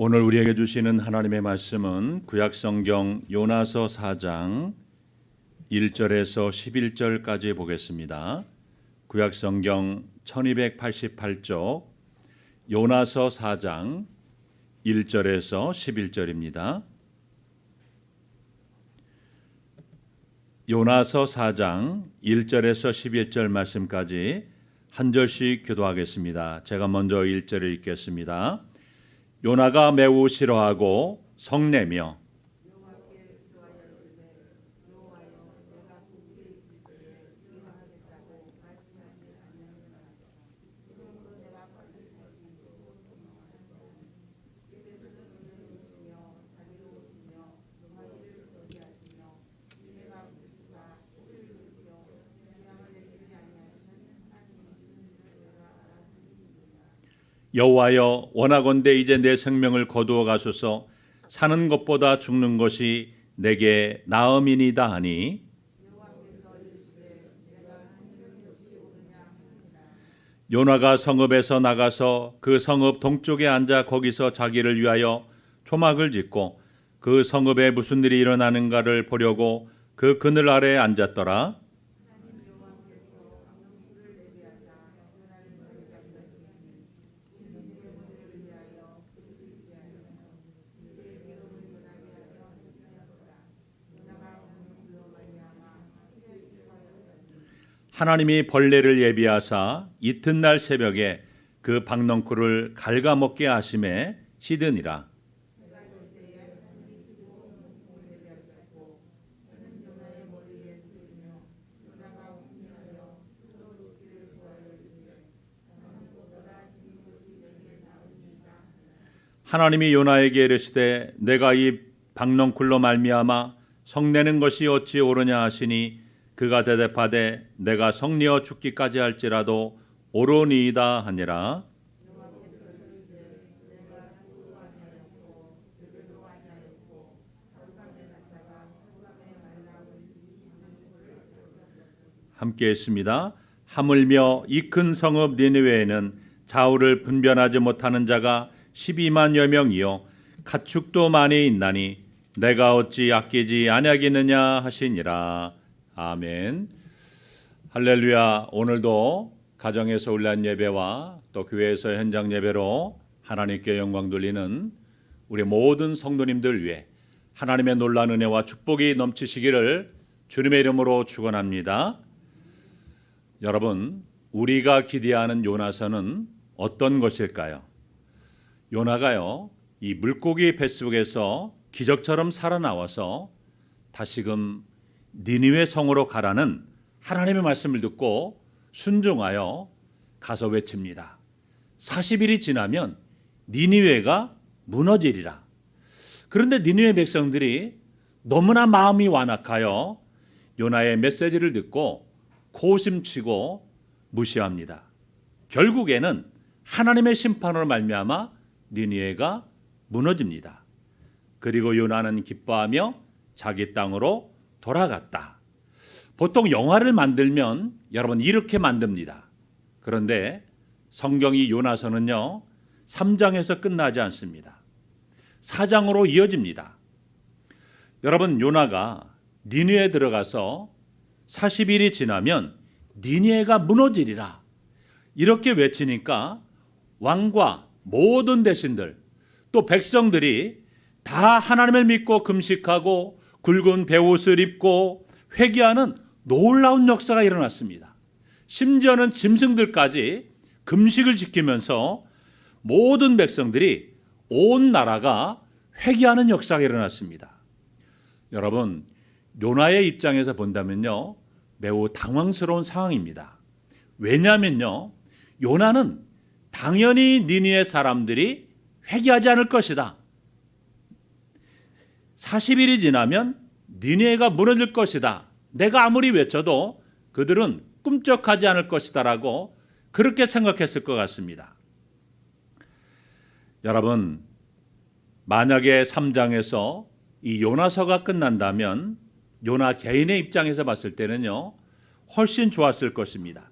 오늘 우리에게 주시는 하나님의 말씀은 구약성경 요나서 4장 1절에서 11절까지 보겠습니다. 구약성경 1288쪽 요나서 4장 1절에서 11절입니다. 요나서 4장 1절에서 11절 말씀까지 한 절씩 교도하겠습니다. 제가 먼저 1절을 읽겠습니다. 요나가 매우 싫어하고 성내며 여호와여 원하건대 이제 내 생명을 거두어 가소서. 사는 것보다 죽는 것이 내게 나음이니이다 하니 요나가 성읍에서 나가서 그 성읍 동쪽에 앉아 거기서 자기를 위하여 초막을 짓고 그 성읍에 무슨 일이 일어나는가를 보려고 그 그늘 아래에 앉았더라. 하나님이 벌레를 예비하사 이튿날 새벽에 그 박넝쿨을 갉아먹게 하심에 시드니라. 하나님이 요나에게 이르시되 내가 이 박넝쿨로 말미암아 성내는 것이 어찌 옳으냐 하시니 그가 대답하되 내가 성내어 죽기까지 할지라도 옳으니이다 하니라. 함께 했습니다. 하물며 이 큰 성읍 니느웨에는 좌우를 분별하지 못하는 자가 12만여 명이요 가축도 많이 있나니 내가 어찌 아끼지 아니하겠느냐 하시니라. 아멘. 할렐루야. 오늘도 가정에서 올린 예배와 또 교회에서 현장 예배로 하나님께 영광 돌리는 우리 모든 성도님들 위해 하나님의 놀라운 은혜와 축복이 넘치시기를 주님의 이름으로 축원합니다. 여러분, 우리가 기대하는 요나서는 어떤 것일까요? 요나가요, 이 물고기 뱃속에서 기적처럼 살아나와서 다시금 니느웨 성으로 가라는 하나님의 말씀을 듣고 순종하여 가서 외칩니다. 40일이 지나면 니느웨가 무너지리라. 그런데 니느웨 백성들이 너무나 마음이 완악하여 요나의 메시지를 듣고 고심치고 무시합니다. 결국에는 하나님의 심판으로 말미암아 니느웨가 무너집니다. 그리고 요나는 기뻐하며 자기 땅으로 돌아갔다. 보통 영화를 만들면 여러분 이렇게 만듭니다. 그런데 성경이 요나서는요 3장에서 끝나지 않습니다. 4장으로 이어집니다. 여러분, 요나가 니느웨에 들어가서 40일이 지나면 니느웨가 무너지리라 이렇게 외치니까 왕과 모든 대신들 또 백성들이 다 하나님을 믿고 금식하고 굵은 베옷을 입고 회개하는 놀라운 역사가 일어났습니다. 심지어는 짐승들까지 금식을 지키면서 모든 백성들이 온 나라가 회개하는 역사가 일어났습니다. 여러분, 요나의 입장에서 본다면요 매우 당황스러운 상황입니다. 왜냐하면요 요나는 당연히 니느웨 사람들이 회개하지 않을 것이다. 40일이 지나면 니느웨가 무너질 것이다. 내가 아무리 외쳐도 그들은 꿈쩍하지 않을 것이다 라고 그렇게 생각했을 것 같습니다. 여러분, 만약에 3장에서 이 요나서가 끝난다면 요나 개인의 입장에서 봤을 때는요 훨씬 좋았을 것입니다.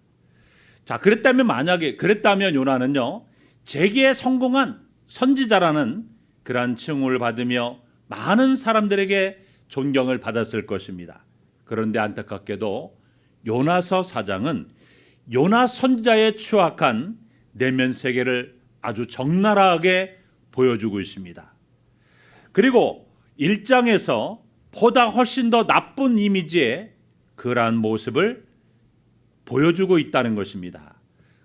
자, 그랬다면 요나는요 재기에 성공한 선지자라는 그러한 칭호를 받으며 많은 사람들에게 존경을 받았을 것입니다. 그런데 안타깝게도 요나서 4장은 요나 선지자의 추악한 내면 세계를 아주 적나라하게 보여주고 있습니다. 그리고 1장에서 보다 훨씬 더 나쁜 이미지의 그러한 모습을 보여주고 있다는 것입니다.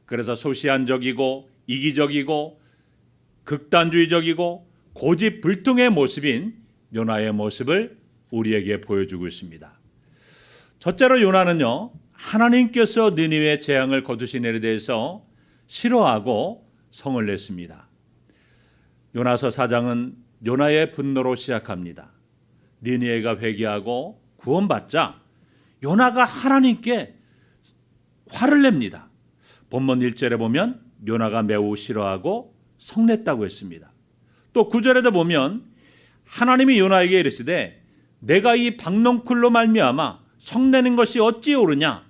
그래서 소시한적이고 이기적이고 극단주의적이고 고집불통의 모습인 요나의 모습을 우리에게 보여주고 있습니다. 첫째로 요나는요, 하나님께서 니느웨 재앙을 거두신 일에 대해서 싫어하고 성을 냈습니다. 요나서 4장은 요나의 분노로 시작합니다. 니느웨가 회개하고 구원받자 요나가 하나님께 화를 냅니다. 본문 1절에 보면 요나가 매우 싫어하고 성냈다고 했습니다. 또 9절에도 보면 하나님이 요나에게 이르시되 내가 이 박넝쿨로 말미암아 성내는 것이 어찌 옳으냐.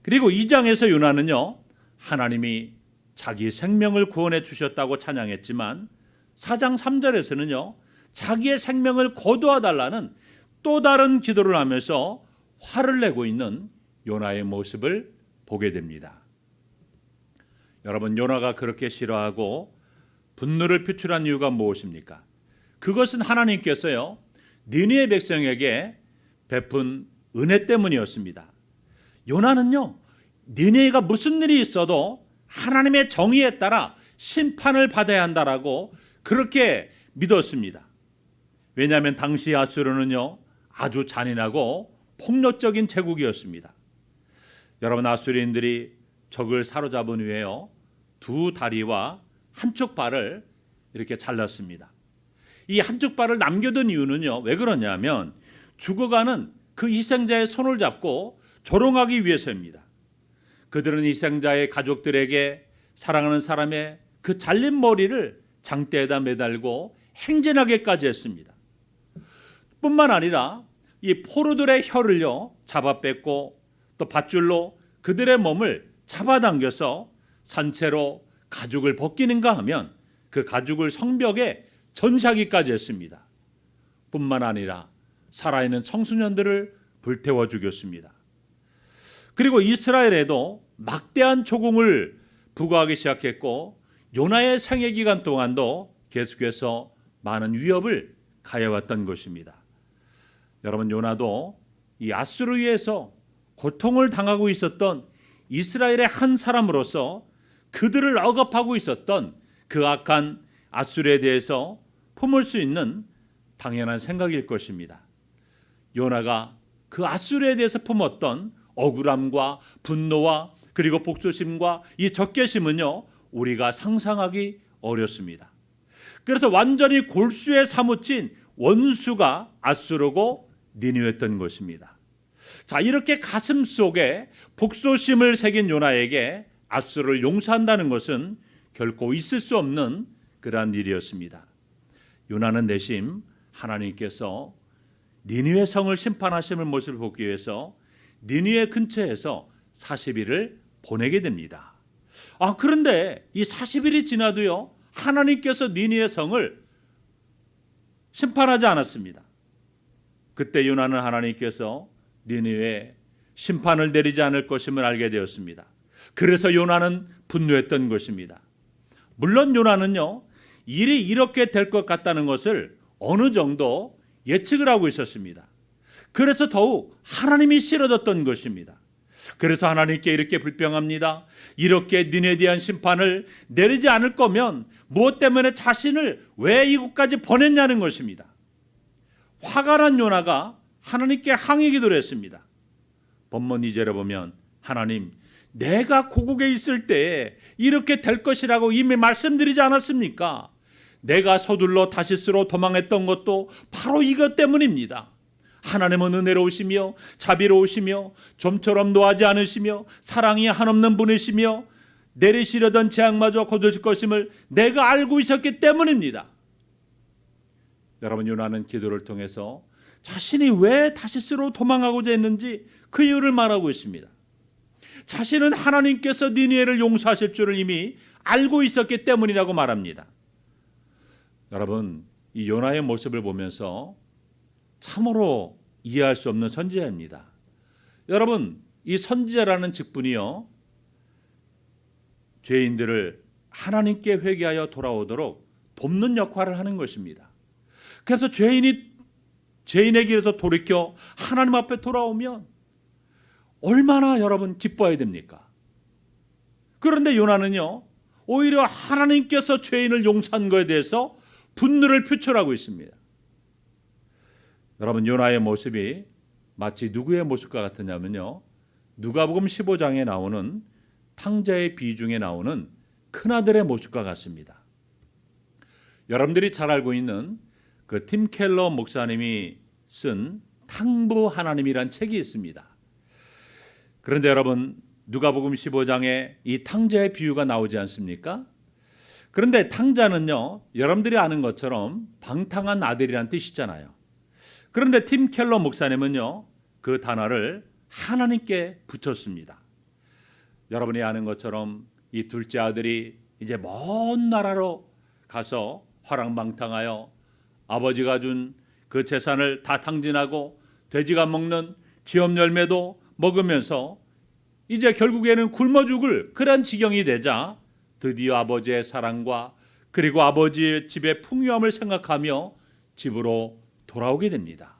그리고 2장에서 요나는요, 하나님이 자기 생명을 구원해 주셨다고 찬양했지만 4장 3절에서는요, 자기의 생명을 거두어 달라는 또 다른 기도를 하면서 화를 내고 있는 요나의 모습을 보게 됩니다. 여러분, 요나가 그렇게 싫어하고 분노를 표출한 이유가 무엇입니까? 그것은 하나님께서요, 니느웨 백성에게 베푼 은혜 때문이었습니다. 요나는요, 니느웨가 무슨 일이 있어도 하나님의 정의에 따라 심판을 받아야 한다라고 그렇게 믿었습니다. 왜냐하면 당시 아수르는요, 아주 잔인하고 폭력적인 제국이었습니다. 여러분, 아수리인들이 적을 사로잡은 후에요, 두 다리와 한쪽 발을 이렇게 잘랐습니다. 이 한쪽 발을 남겨둔 이유는요, 왜 그러냐면 죽어가는 그 희생자의 손을 잡고 조롱하기 위해서입니다. 그들은 희생자의 가족들에게 사랑하는 사람의 그 잘린 머리를 장대에다 매달고 행진하게까지 했습니다. 뿐만 아니라 이 포로들의 혀를요 잡아 뺐고 또 밧줄로 그들의 몸을 잡아당겨서 산채로 가죽을 벗기는가 하면 그 가죽을 성벽에 전시하기까지 했습니다. 뿐만 아니라 살아있는 청소년들을 불태워 죽였습니다. 그리고 이스라엘에도 막대한 조공을 부과하기 시작했고 요나의 생애 기간 동안도 계속해서 많은 위협을 가해왔던 것입니다. 여러분, 요나도 이 아수르에서 고통을 당하고 있었던 이스라엘의 한 사람으로서 그들을 억압하고 있었던 그 악한 아수르에 대해서 품을 수 있는 당연한 생각일 것입니다. 요나가 그 아수르에 대해서 품었던 억울함과 분노와 그리고 복수심과 이 적개심은요, 우리가 상상하기 어렵습니다. 그래서 완전히 골수에 사무친 원수가 아수르고 니느웨였던 것입니다. 자, 이렇게 가슴 속에 복수심을 새긴 요나에게 아수르를 용서한다는 것은 결코 있을 수 없는 그러한 일이었습니다. 요나는 내심 하나님께서 니느웨 성을 심판하심을 모습을 보기 위해서 니느웨 근처에서 40일을 보내게 됩니다. 그런데 이 40일이 지나도요, 하나님께서 니느웨 성을 심판하지 않았습니다. 그때 요나는 하나님께서 니느웨에 심판을 내리지 않을 것임을 알게 되었습니다. 그래서 요나는 분노했던 것입니다. 물론 요나는요, 일이 이렇게 될 것 같다는 것을 어느 정도 예측을 하고 있었습니다. 그래서 더욱 하나님이 싫어졌던 것입니다. 그래서 하나님께 이렇게 불평합니다. 이렇게 니네에 대한 심판을 내리지 않을 거면 무엇 때문에 자신을 왜 이곳까지 보냈냐는 것입니다. 화가 난 요나가 하나님께 항의 기도를 했습니다. 본문 2절에 보면 하나님, 내가 고국에 있을 때에 이렇게 될 것이라고 이미 말씀드리지 않았습니까? 내가 서둘러 다시스로 도망했던 것도 바로 이것 때문입니다. 하나님은 은혜로우시며 자비로우시며 좀처럼 노하지 않으시며 사랑이 한없는 분이시며 내리시려던 재앙마저 거두실 것임을 내가 알고 있었기 때문입니다. 여러분, 요나는 기도를 통해서 자신이 왜 다시스로 도망하고자 했는지 그 이유를 말하고 있습니다. 자신은 하나님께서 니느웨를 용서하실 줄을 이미 알고 있었기 때문이라고 말합니다. 여러분, 이 요나의 모습을 보면서 참으로 이해할 수 없는 선지자입니다. 여러분, 이 선지자라는 직분이요, 죄인들을 하나님께 회개하여 돌아오도록 돕는 역할을 하는 것입니다. 그래서 죄인의 길에서 돌이켜 하나님 앞에 돌아오면 얼마나 여러분 기뻐해야 됩니까? 그런데 요나는요, 오히려 하나님께서 죄인을 용서한 것에 대해서 분노를 표출하고 있습니다. 여러분, 요나의 모습이 마치 누구의 모습과 같으냐면요, 누가복음 15장에 나오는 탕자의 비유 중에 나오는 큰아들의 모습과 같습니다. 여러분들이 잘 알고 있는 그 팀 켈러 목사님이 쓴 탕부 하나님이란 책이 있습니다. 그런데 여러분, 누가복음 15장에 이 탕자의 비유가 나오지 않습니까? 그런데 탕자는요, 여러분들이 아는 것처럼 방탕한 아들이란 뜻이잖아요. 그런데 팀 켈러 목사님은요, 그 단어를 하나님께 붙였습니다. 여러분이 아는 것처럼 이 둘째 아들이 이제 먼 나라로 가서 화랑방탕하여 아버지가 준 그 재산을 다 탕진하고 돼지가 먹는 쥐엄 열매도 먹으면서 이제 결국에는 굶어 죽을 그런 지경이 되자 드디어 아버지의 사랑과 그리고 아버지의 집의 풍요함을 생각하며 집으로 돌아오게 됩니다.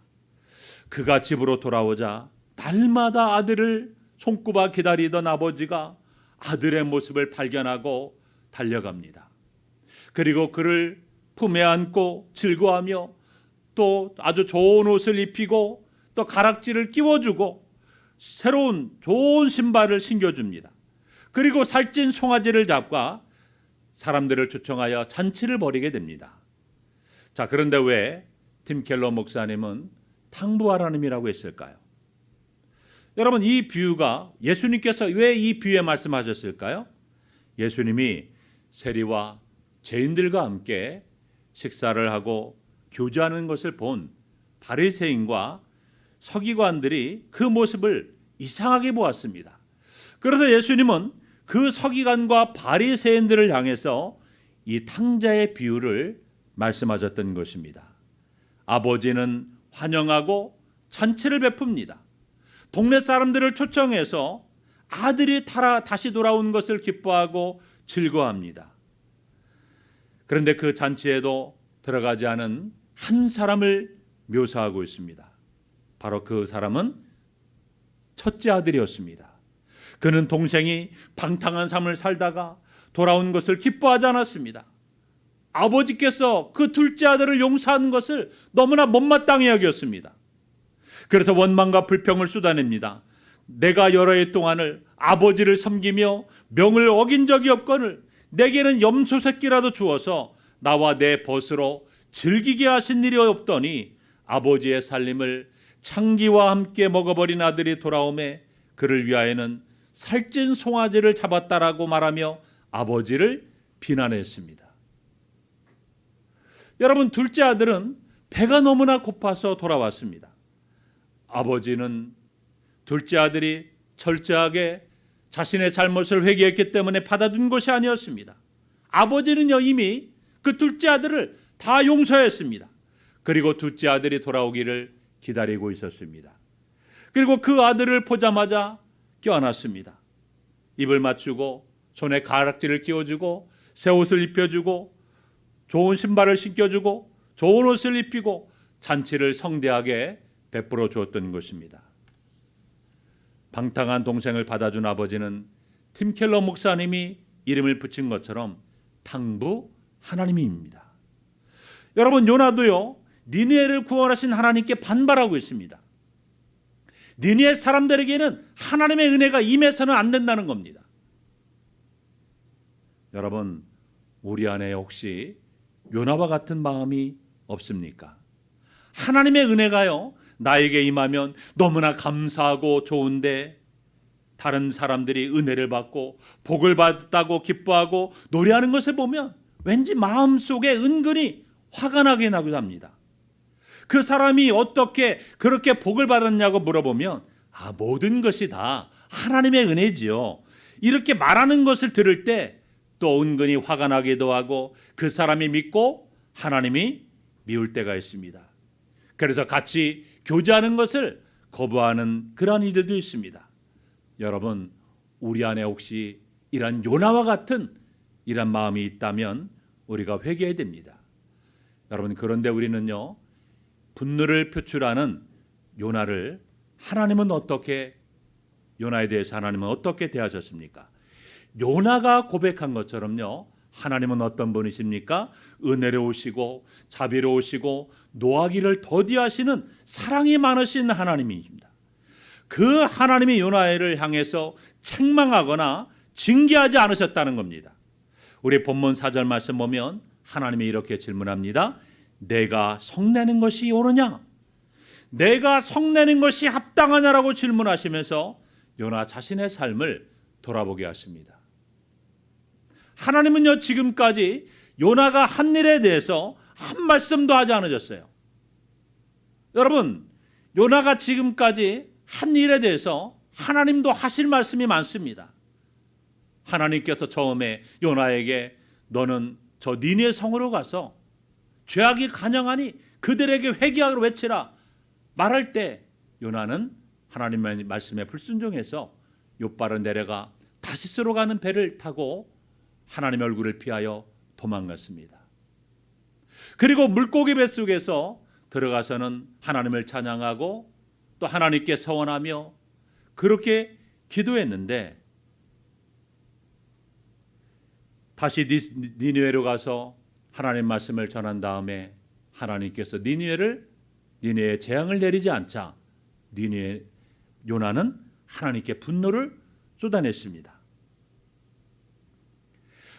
그가 집으로 돌아오자 날마다 아들을 손꼽아 기다리던 아버지가 아들의 모습을 발견하고 달려갑니다. 그리고 그를 품에 안고 즐거워하며 또 아주 좋은 옷을 입히고 또 가락지를 끼워주고 새로운 좋은 신발을 신겨줍니다. 그리고 살찐 송아지를 잡고 사람들을 초청하여 잔치를 벌이게 됩니다. 자, 그런데 왜 팀 켈러 목사님은 탕부 하나님이라고 했을까요? 여러분, 이 비유가 예수님께서 왜 이 비유에 말씀하셨을까요? 예수님이 세리와 죄인들과 함께 식사를 하고 교제하는 것을 본 바리새인과 서기관들이 그 모습을 이상하게 보았습니다. 그래서 예수님은 그 서기관과 바리새인들을 향해서 이 탕자의 비유를 말씀하셨던 것입니다. 아버지는 환영하고 잔치를 베풉니다. 동네 사람들을 초청해서 아들이 다시 돌아온 것을 기뻐하고 즐거워합니다. 그런데 그 잔치에도 들어가지 않은 한 사람을 묘사하고 있습니다. 바로 그 사람은 첫째 아들이었습니다. 그는 동생이 방탕한 삶을 살다가 돌아온 것을 기뻐하지 않았습니다. 아버지께서 그 둘째 아들을 용서한 것을 너무나 못마땅히 여겼습니다. 그래서 원망과 불평을 쏟아냅니다. 내가 여러 해 동안을 아버지를 섬기며 명을 어긴 적이 없거늘 내게는 염소 새끼라도 주어서 나와 내 벗으로 즐기게 하신 일이 없더니 아버지의 살림을 창기와 함께 먹어버린 아들이 돌아오매 그를 위하여는 살찐 송아지를 잡았다라고 말하며 아버지를 비난했습니다. 여러분, 둘째 아들은 배가 너무나 고파서 돌아왔습니다. 아버지는 둘째 아들이 철저하게 자신의 잘못을 회개했기 때문에 받아준 것이 아니었습니다. 아버지는요, 이미 그 둘째 아들을 다 용서했습니다. 그리고 둘째 아들이 돌아오기를 기다리고 있었습니다. 그리고 그 아들을 보자마자 껴안았습니다. 입을 맞추고 손에 가락지를 끼워주고 새 옷을 입혀주고 좋은 신발을 신겨주고 좋은 옷을 입히고 잔치를 성대하게 베풀어 주었던 것입니다. 방탕한 동생을 받아준 아버지는 팀 켈러 목사님이 이름을 붙인 것처럼 탕부 하나님입니다. 여러분, 요나도요, 니느웨를 구원하신 하나님께 반발하고 있습니다. 니느웨 사람들에게는 하나님의 은혜가 임해서는 안 된다는 겁니다. 여러분, 우리 안에 혹시 요나와 같은 마음이 없습니까? 하나님의 은혜가요, 나에게 임하면 너무나 감사하고 좋은데 다른 사람들이 은혜를 받고 복을 받았다고 기뻐하고 노래하는 것을 보면 왠지 마음속에 은근히 화가 나게 나기도 합니다. 그 사람이 어떻게 그렇게 복을 받았냐고 물어보면 모든 것이 다 하나님의 은혜지요. 이렇게 말하는 것을 들을 때 또 은근히 화가 나기도 하고 그 사람이 믿고 하나님이 미울 때가 있습니다. 그래서 같이 교제하는 것을 거부하는 그런 이들도 있습니다. 여러분, 우리 안에 혹시 이런 요나와 같은 이런 마음이 있다면 우리가 회개해야 됩니다. 여러분, 그런데 우리는요, 분노를 표출하는 요나를 요나에 대해서 하나님은 어떻게 대하셨습니까? 요나가 고백한 것처럼요, 하나님은 어떤 분이십니까? 은혜로우시고 자비로우시고 노하기를 더디하시는 사랑이 많으신 하나님입니다. 그 하나님이 요나를 향해서 책망하거나 징계하지 않으셨다는 겁니다. 우리 본문 4절 말씀 보면 하나님이 이렇게 질문합니다. 내가 성내는 것이 옳으냐? 내가 성내는 것이 합당하냐라고 질문하시면서 요나 자신의 삶을 돌아보게 하십니다. 하나님은요, 지금까지 요나가 한 일에 대해서 한 말씀도 하지 않으셨어요. 여러분, 요나가 지금까지 한 일에 대해서 하나님도 하실 말씀이 많습니다. 하나님께서 처음에 요나에게 너는 저 니느웨 성으로 가서 죄악이 간영하니 그들에게 회개하라고 외치라 말할 때 요나는 하나님의 말씀에 불순종해서 욥바로 내려가 다시스로 가는 배를 타고 하나님의 얼굴을 피하여 도망갔습니다. 그리고 물고기 뱃속에서 들어가서는 하나님을 찬양하고 또 하나님께 서원하며 그렇게 기도했는데 다시 니느웨로 가서 하나님 말씀을 전한 다음에 하나님께서 니느웨에 재앙을 내리지 않자 요나는 하나님께 분노를 쏟아냈습니다.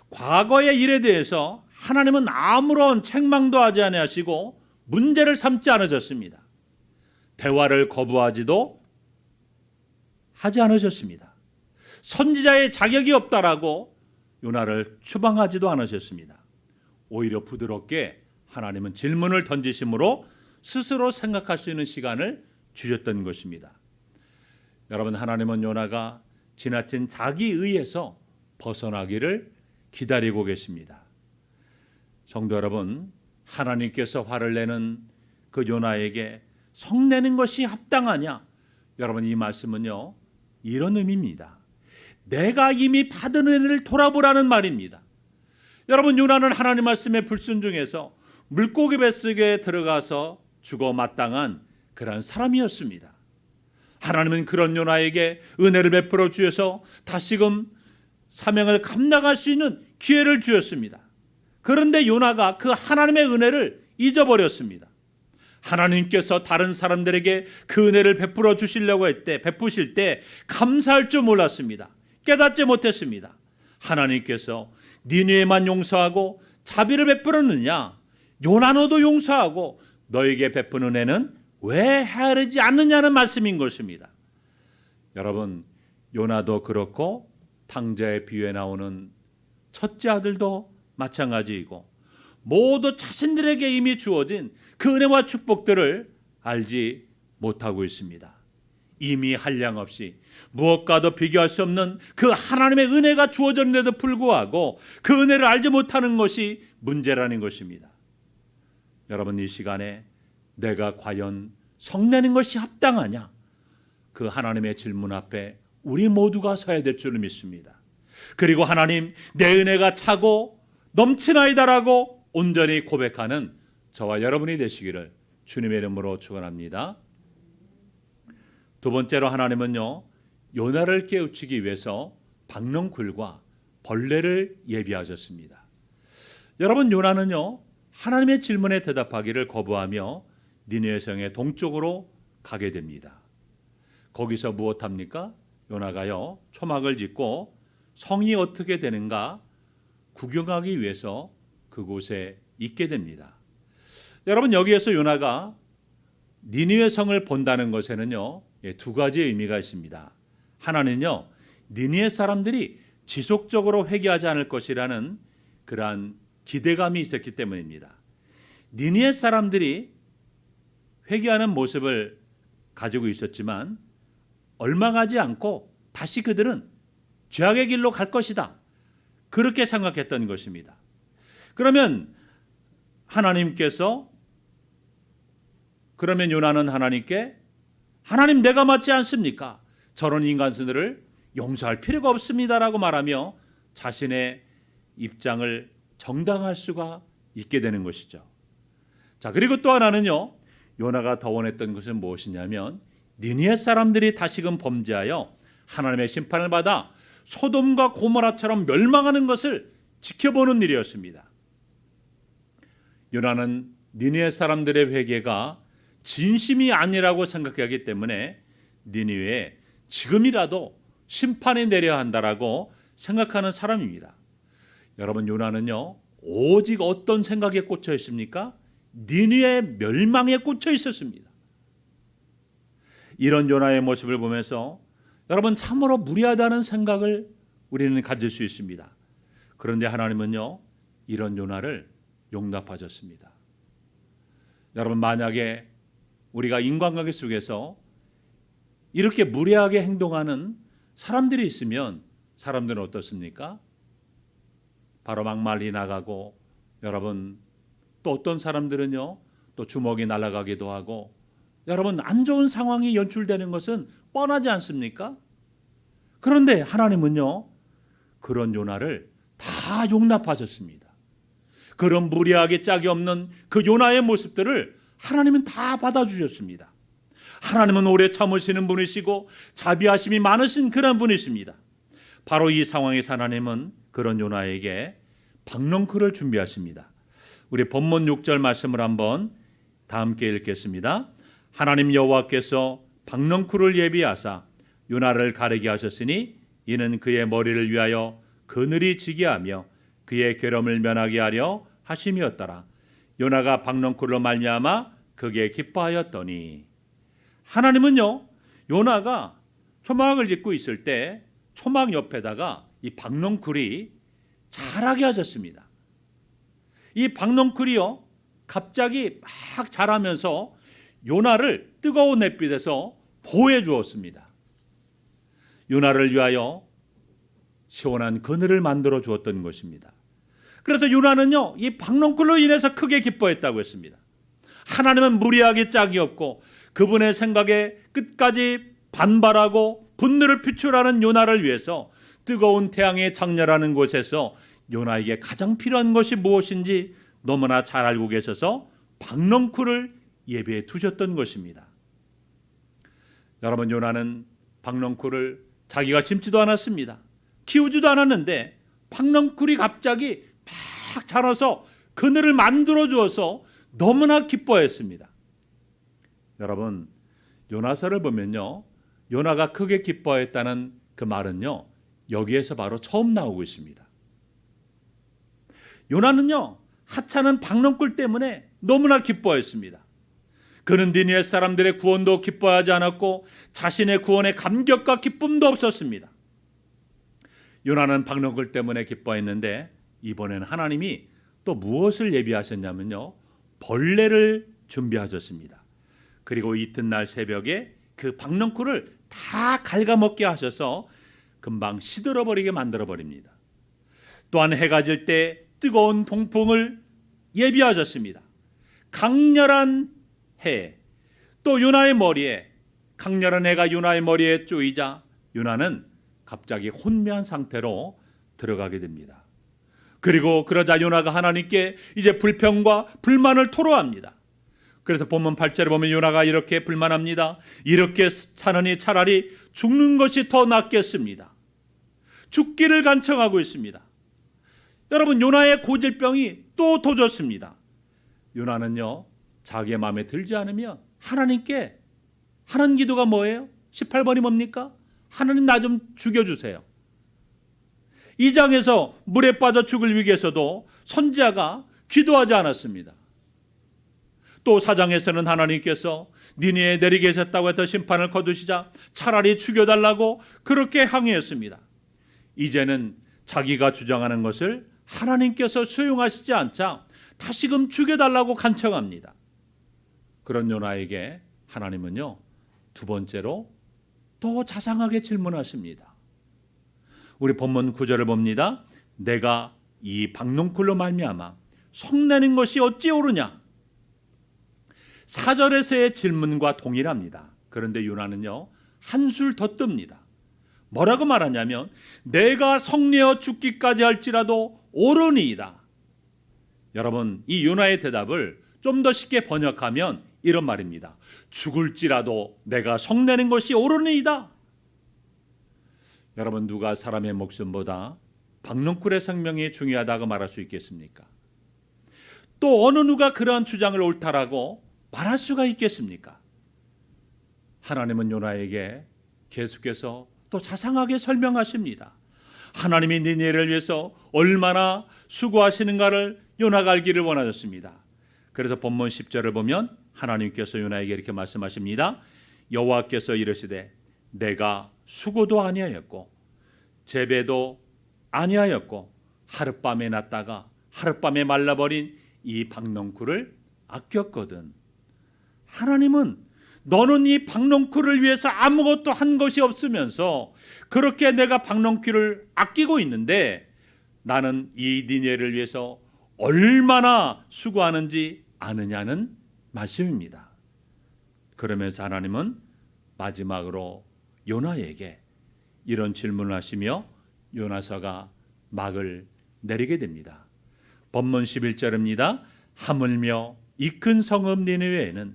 과거의 일에 대해서 하나님은 아무런 책망도 하지 아니하시고 문제를 삼지 않으셨습니다. 대화를 거부하지도 하지 않으셨습니다. 선지자의 자격이 없다라고 요나를 추방하지도 않으셨습니다. 오히려 부드럽게 하나님은 질문을 던지심으로 스스로 생각할 수 있는 시간을 주셨던 것입니다. 여러분, 하나님은 요나가 지나친 자기 의에서 벗어나기를 기다리고 계십니다. 성도 여러분, 하나님께서 화를 내는 그 요나에게 성내는 것이 합당하냐? 여러분, 이 말씀은요, 이런 의미입니다. 내가 이미 받은 은혜를 돌아보라는 말입니다. 여러분, 요나는 하나님 말씀에 불순종해서 물고기 뱃속에 들어가서 죽어 마땅한 그런 사람이었습니다. 하나님은 그런 요나에게 은혜를 베풀어 주셔서 다시금 사명을 감당할 수 있는 기회를 주셨습니다. 그런데 요나가 그 하나님의 은혜를 잊어버렸습니다. 하나님께서 다른 사람들에게 그 은혜를 베풀어 주시려고 베푸실 때 감사할 줄 몰랐습니다. 깨닫지 못했습니다. 하나님께서 니느웨만 용서하고 자비를 베풀었느냐? 요나 너도 용서하고 너에게 베푸는 은혜는 왜 헤아리지 않느냐는 말씀인 것입니다. 여러분, 요나도 그렇고 탕자의 비유에 나오는 첫째 아들도 마찬가지이고 모두 자신들에게 이미 주어진 그 은혜와 축복들을 알지 못하고 있습니다. 이미 한량없이 무엇과도 비교할 수 없는 그 하나님의 은혜가 주어졌는데도 불구하고 그 은혜를 알지 못하는 것이 문제라는 것입니다. 여러분, 이 시간에 내가 과연 성내는 것이 합당하냐? 그 하나님의 질문 앞에 우리 모두가 서야 될 줄을 믿습니다. 그리고 하나님, 내 은혜가 차고 넘치나이다라고 온전히 고백하는 저와 여러분이 되시기를 주님의 이름으로 축원합니다. 두 번째로 하나님은요, 요나를 깨우치기 위해서 박넝쿨과 벌레를 예비하셨습니다. 여러분, 요나는요, 하나님의 질문에 대답하기를 거부하며 니느웨 성의 동쪽으로 가게 됩니다. 거기서 무엇합니까? 요나가요, 초막을 짓고 성이 어떻게 되는가 구경하기 위해서 그곳에 있게 됩니다. 여러분, 여기에서 요나가 니느웨 성을 본다는 것에는요, 두 가지의 의미가 있습니다. 하나는요, 니느웨 사람들이 지속적으로 회개하지 않을 것이라는 그러한 기대감이 있었기 때문입니다. 니느웨 사람들이 회개하는 모습을 가지고 있었지만 얼마 가지 않고 다시 그들은 죄악의 길로 갈 것이다, 그렇게 생각했던 것입니다. 그러면 하나님께서 그러면 요나는 하나님께 하나님 내가 맞지 않습니까? 저런 인간들을 용서할 필요가 없습니다라고 말하며 자신의 입장을 정당할 수가 있게 되는 것이죠. 자, 그리고 또 하나는요. 요나가 더 원했던 것은 무엇이냐면 니느웨 사람들이 다시금 범죄하여 하나님의 심판을 받아 소돔과 고모라처럼 멸망하는 것을 지켜보는 일이었습니다. 요나는 니느웨 사람들의 회개가 진심이 아니라고 생각하기 때문에 니느웨에 지금이라도 심판이 내려야 한다라고 생각하는 사람입니다. 여러분, 요나는요 오직 어떤 생각에 꽂혀 있습니까? 니느웨의 멸망에 꽂혀 있었습니다. 이런 요나의 모습을 보면서 여러분 참으로 무리하다는 생각을 우리는 가질 수 있습니다. 그런데 하나님은요 이런 요나를 용납하셨습니다. 여러분, 만약에 우리가 인간관계 속에서 이렇게 무례하게 행동하는 사람들이 있으면 사람들은 어떻습니까? 바로 막말이 나가고, 여러분 또 어떤 사람들은요 또 주먹이 날아가기도 하고, 여러분 안 좋은 상황이 연출되는 것은 뻔하지 않습니까? 그런데 하나님은요 그런 요나를 다 용납하셨습니다. 그런 무례하게 짝이 없는 그 요나의 모습들을 하나님은 다 받아주셨습니다. 하나님은 오래 참으시는 분이시고 자비하심이 많으신 그런 분이십니다. 바로 이 상황에서 하나님은 그런 요나에게 박넝쿨을 준비하십니다. 우리 본문 6절 말씀을 한번 다 함께 읽겠습니다. 하나님 여호와께서 박넝쿨을 예비하사 요나를 가르게 하셨으니 이는 그의 머리를 위하여 그늘이 지게 하며 그의 괴로움을 면하게 하려 하심이었더라. 요나가 박넝쿨로 말미암아 그게 기뻐하였더니. 하나님은요 요나가 초막을 짓고 있을 때 초막 옆에다가 이 박넝쿨이 자라게 하셨습니다. 이 박넝쿨이요 갑자기 막 자라면서 요나를 뜨거운 햇빛에서 보호해 주었습니다. 요나를 위하여 시원한 그늘을 만들어 주었던 것입니다. 그래서 요나는요 이 박넝쿨로 인해서 크게 기뻐했다고 했습니다. 하나님은 무리하게 짝이 없고 그분의 생각에 끝까지 반발하고 분노를 표출하는 요나를 위해서 뜨거운 태양의 장렬하는 곳에서 요나에게 가장 필요한 것이 무엇인지 너무나 잘 알고 계셔서 박넝쿨을 예배해 두셨던 것입니다. 여러분, 요나는 박넝쿨을 자기가 심지도 않았습니다. 키우지도 않았는데 박넝쿨이 갑자기 막 자라서 그늘을 만들어 주어서 너무나 기뻐했습니다. 여러분, 요나서를 보면요 요나가 크게 기뻐했다는 그 말은요 여기에서 바로 처음 나오고 있습니다. 요나는요 하찮은 박넝쿨 때문에 너무나 기뻐했습니다. 그는 니느웨 사람들의 구원도 기뻐하지 않았고 자신의 구원의 감격과 기쁨도 없었습니다. 요나는 박넝쿨 때문에 기뻐했는데 이번에는 하나님이 또 무엇을 예비하셨냐면요 벌레를 준비하셨습니다. 그리고 이튿날 새벽에 그 박넝쿨을 다 갉아먹게 하셔서 금방 시들어버리게 만들어버립니다. 또한 해가 질 때 뜨거운 동풍을 예비하셨습니다. 강렬한 해, 또 요나의 머리에 강렬한 해가 요나의 머리에 쪼이자 요나는 갑자기 혼미한 상태로 들어가게 됩니다. 그리고 그러자 요나가 하나님께 이제 불평과 불만을 토로합니다. 그래서 본문 8절에 보면 요나가 이렇게 불만합니다. 이렇게 사느니 차라리 죽는 것이 더 낫겠습니다. 죽기를 간청하고 있습니다. 여러분, 요나의 고질병이 또 도졌습니다. 요나는요 자기의 마음에 들지 않으면 하나님께 하는 기도가 뭐예요? 18번이 뭡니까? 하나님 나 좀 죽여주세요. 이 장에서 물에 빠져 죽을 위기에서도 선지자가 기도하지 않았습니다. 또 4장에서는 하나님께서 니느웨에 내리게 하셨다고 해서 심판을 거두시자 차라리 죽여달라고 그렇게 항의했습니다. 이제는 자기가 주장하는 것을 하나님께서 수용하시지 않자 다시금 죽여달라고 간청합니다. 그런 요나에게 하나님은요 두 번째로 또 자상하게 질문하십니다. 우리 본문 9절을 봅니다. 내가 이 박넝쿨로 말미암아 성내는 것이 어찌 옳으냐? 4절에서의 질문과 동일합니다. 그런데 요나는요, 한술 더 뜹니다. 뭐라고 말하냐면 내가 성내어 죽기까지 할지라도 옳으니이다. 여러분, 이 요나의 대답을 좀 더 쉽게 번역하면 이런 말입니다. 죽을지라도 내가 성내는 것이 옳으니이다. 여러분, 누가 사람의 목숨보다 박농쿨의 생명이 중요하다고 말할 수 있겠습니까? 또 어느 누가 그러한 주장을 옳다라고 말할 수가 있겠습니까? 하나님은 요나에게 계속해서 또 자상하게 설명하십니다. 하나님이 니느웨를 위해서 얼마나 수고하시는가를 요나가 알기를 원하셨습니다. 그래서 본문 10절을 보면 하나님께서 요나에게 이렇게 말씀하십니다. 여호와께서 이르시되 내가 수고도 아니하였고 재배도 아니하였고 하룻밤에 났다가 하룻밤에 말라버린 이 박농쿨을 아꼈거든. 하나님은 너는 이 박농쿨을 위해서 아무것도 한 것이 없으면서 그렇게 내가 박농쿨을 아끼고 있는데 나는 이 니느웨를 위해서 얼마나 수고하는지 아느냐는 말씀입니다. 그러면서 하나님은 마지막으로 요나에게 이런 질문을 하시며 요나서가 막을 내리게 됩니다. 본문 11절입니다. 하물며 이 큰 성읍 니느웨에는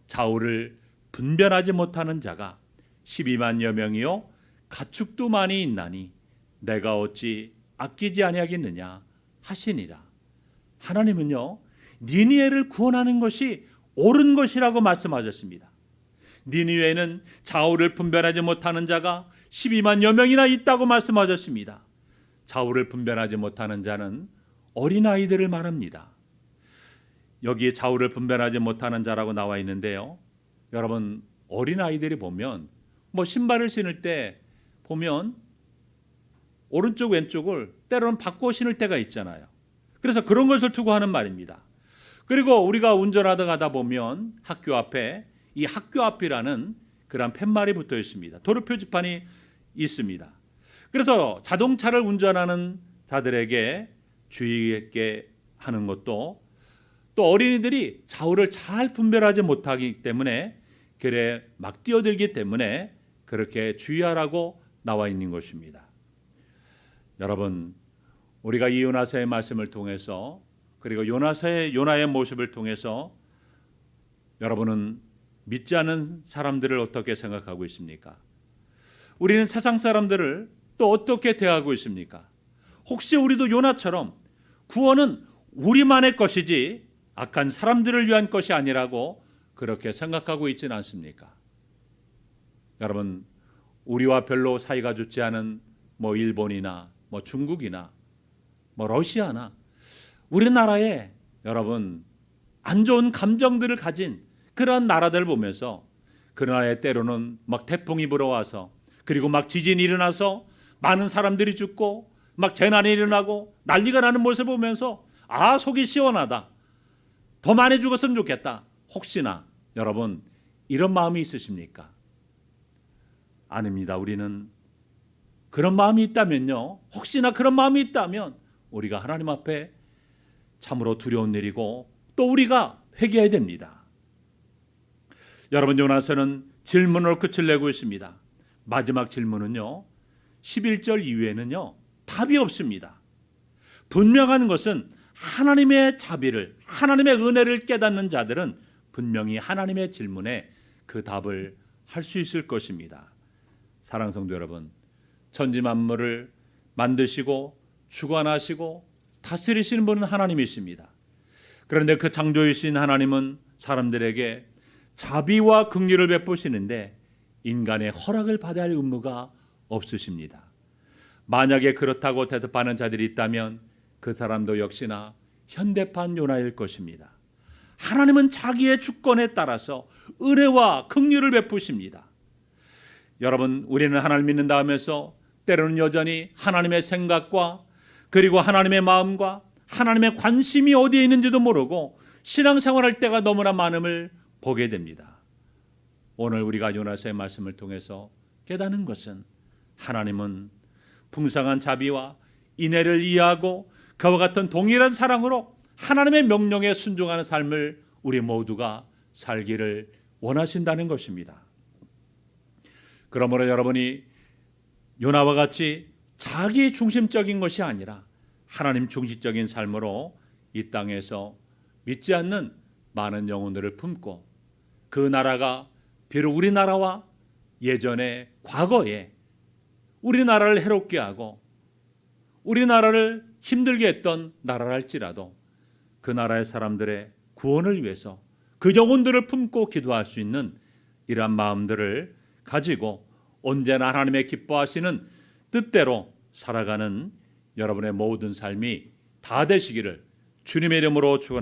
좌우를 분별하지 못하는 자가 12만여 명이요 가축도 많이 있나니 내가 어찌 아끼지 아니하겠느냐 하시니라. 하나님은요, 니느웨를 구원하는 것이 옳은 것이라고 말씀하셨습니다. 니느웨에는 좌우를 분별하지 못하는 자가 12만여 명이나 있다고 말씀하셨습니다. 좌우를 분별하지 못하는 자는 어린아이들을 말합니다. 여기에 좌우를 분별하지 못하는 자라고 나와 있는데요, 여러분, 어린아이들이 보면 신발을 신을 때 보면 오른쪽 왼쪽을 때로는 바꿔 신을 때가 있잖아요. 그래서 그런 것을 두고 하는 말입니다. 그리고 우리가 운전하다 가다 보면 학교 앞에 이 학교 앞이라는 그런 팻말이 붙어 있습니다. 도로 표지판이 있습니다. 그래서 자동차를 운전하는 자들에게 주의 있게 하는 것도, 또 어린이들이 좌우를 잘 분별하지 못하기 때문에 길에 막 뛰어들기 때문에 그렇게 주의하라고 나와 있는 것입니다. 여러분, 우리가 이 요나서의 말씀을 통해서, 그리고 요나의 모습을 통해서 여러분은 믿지 않는 사람들을 어떻게 생각하고 있습니까? 우리는 세상 사람들을 또 어떻게 대하고 있습니까? 혹시 우리도 요나처럼 구원은 우리만의 것이지 악한 사람들을 위한 것이 아니라고 그렇게 생각하고 있지는 않습니까? 여러분, 우리와 별로 사이가 좋지 않은 일본이나 중국이나 러시아나 우리나라에 여러분 안 좋은 감정들을 가진 그런 나라들 보면서 그 나라에 때로는 태풍이 불어와서, 그리고 지진이 일어나서 많은 사람들이 죽고 재난이 일어나고 난리가 나는 모습을 보면서 속이 시원하다, 더 많이 죽었으면 좋겠다. 혹시나 여러분 이런 마음이 있으십니까? 아닙니다. 우리는 그런 마음이 있다면요, 혹시나 그런 마음이 있다면 우리가 하나님 앞에 참으로 두려운 일이고 또 우리가 회개해야 됩니다. 여러분, 요나서는 질문으로 끝을 내고 있습니다. 마지막 질문은요, 11절 이후에는요 답이 없습니다. 분명한 것은 하나님의 자비를, 하나님의 은혜를 깨닫는 자들은 분명히 하나님의 질문에 그 답을 할 수 있을 것입니다. 사랑하는 성도 여러분, 천지 만물을 만드시고 주관하시고 다스리시는 분은 하나님이십니다. 그런데 그 창조이신 하나님은 사람들에게 자비와 긍휼을 베푸시는데 인간의 허락을 받아야 할 의무가 없으십니다. 만약에 그렇다고 대답하는 자들이 있다면 그 사람도 역시나 현대판 요나일 것입니다. 하나님은 자기의 주권에 따라서 은혜와 긍휼을 베푸십니다. 여러분, 우리는 하나님을 믿는다 하면서 때로는 여전히 하나님의 생각과 그리고 하나님의 마음과 하나님의 관심이 어디에 있는지도 모르고 신앙생활할 때가 너무나 많음을 보게 됩니다. 오늘 우리가 요나서의 말씀을 통해서 깨닫는 것은 하나님은 풍성한 자비와 인애를 이해하고 그와 같은 동일한 사랑으로 하나님의 명령에 순종하는 삶을 우리 모두가 살기를 원하신다는 것입니다. 그러므로 여러분이 요나와 같이 자기 중심적인 것이 아니라 하나님 중심적인 삶으로 이 땅에서 믿지 않는 많은 영혼들을 품고 그 나라가 비록 우리나라와 예전에 과거에 우리나라를 해롭게 하고 우리나라를 힘들게 했던 나라랄지라도 그 나라의 사람들의 구원을 위해서 그 영혼들을 품고 기도할 수 있는 이러한 마음들을 가지고 언제나 하나님의 기뻐하시는 뜻대로 살아가는 여러분의 모든 삶이 다 되시기를 주님의 이름으로 축원합니다.